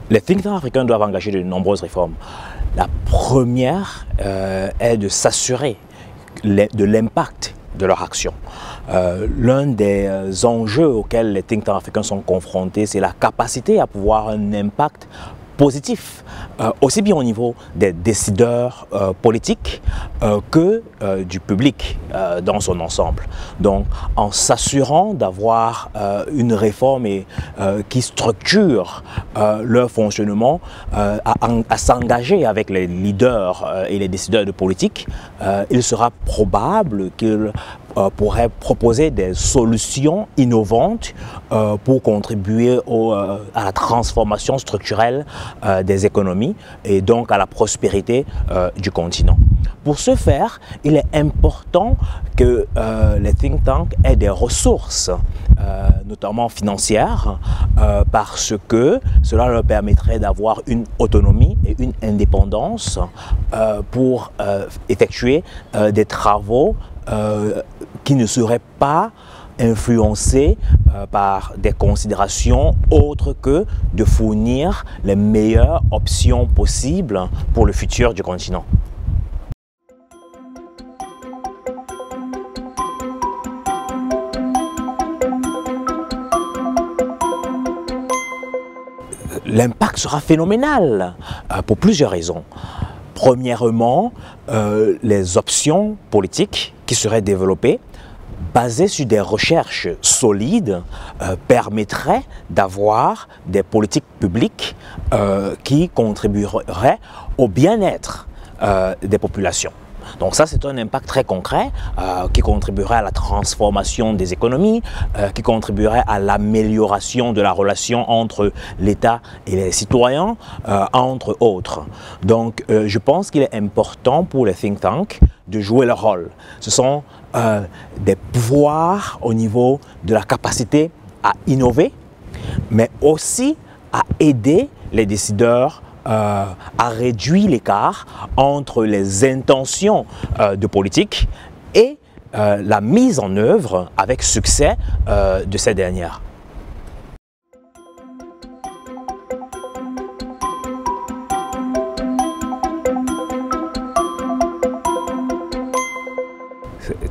Les think tanks africains doivent engager de nombreuses réformes. La première est de s'assurer de l'impact de leur action. L'un des enjeux auxquels les think tanks africains sont confrontés, c'est la capacité à pouvoir avoir un impact positif, aussi bien au niveau des décideurs politiques que du public dans son ensemble. Donc, en s'assurant d'avoir une réforme qui structure leur fonctionnement, à s'engager avec les leaders et les décideurs de politique, il sera probable qu'ils pourraient proposer des solutions innovantes pour contribuer à la transformation structurelle des économies et donc à la prospérité du continent. Pour ce faire, il est important que les think tanks aient des ressources, notamment financières, parce que cela leur permettrait d'avoir une autonomie et une indépendance pour effectuer des travaux qui ne seraient pas influencés par des considérations autres que de fournir les meilleures options possibles pour le futur du continent. L'impact sera phénoménal pour plusieurs raisons. Premièrement, les options politiques qui seraient développées basées sur des recherches solides permettraient d'avoir des politiques publiques qui contribueraient au bien-être des populations. Donc ça, c'est un impact très concret qui contribuerait à la transformation des économies, qui contribuerait à l'amélioration de la relation entre l'État et les citoyens, entre autres. Donc je pense qu'il est important pour les think tanks de jouer leur rôle. Ce sont des pouvoirs au niveau de la capacité à innover, mais aussi à aider les décideurs à réduire l'écart entre les intentions de politique et la mise en œuvre avec succès de ces dernières.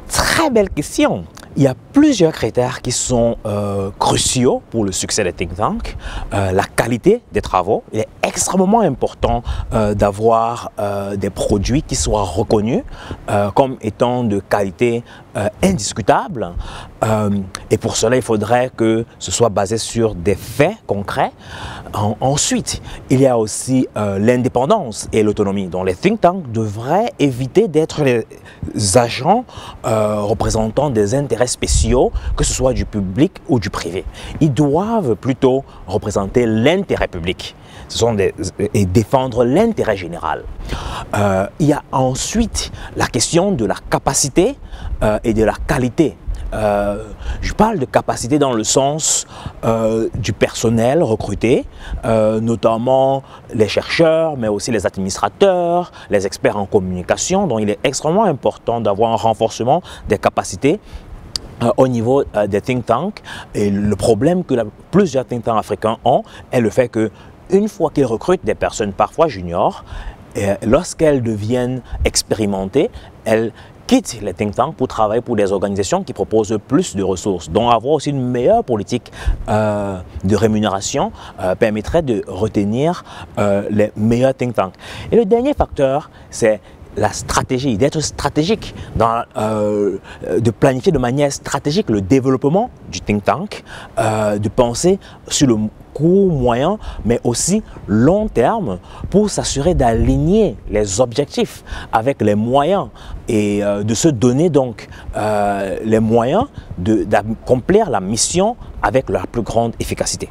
Très belle question. Il y a plusieurs critères qui sont cruciaux pour le succès des think tanks. La qualité des travaux. Il est extrêmement important d'avoir des produits qui soient reconnus comme étant de qualité indiscutable. Et pour cela, il faudrait que ce soit basé sur des faits concrets. Ensuite, il y a aussi l'indépendance et l'autonomie. Donc les think tanks devraient éviter d'être les agents représentant des intérêts spéciaux, que ce soit du public ou du privé. Ils doivent plutôt représenter l'intérêt public et défendre l'intérêt général. Il y a ensuite la question de la capacité et de la qualité. Je parle de capacité dans le sens du personnel recruté, notamment les chercheurs, mais aussi les administrateurs, les experts en communication. Donc il est extrêmement important d'avoir un renforcement des capacités au niveau des think tanks. Et le problème que plusieurs think tanks africains ont est le fait que une fois qu'ils recrutent des personnes parfois juniors, lorsqu'elles deviennent expérimentées, elles quittent les think tanks pour travailler pour des organisations qui proposent plus de ressources. Donc avoir aussi une meilleure politique de rémunération permettrait de retenir les meilleurs think tanks. Et le dernier facteur, c'est la stratégie, d'être stratégique, de planifier de manière stratégique le développement du think tank, de penser sur le court, moyen, mais aussi long terme pour s'assurer d'aligner les objectifs avec les moyens et de se donner donc les moyens d'accomplir la mission avec la plus grande efficacité.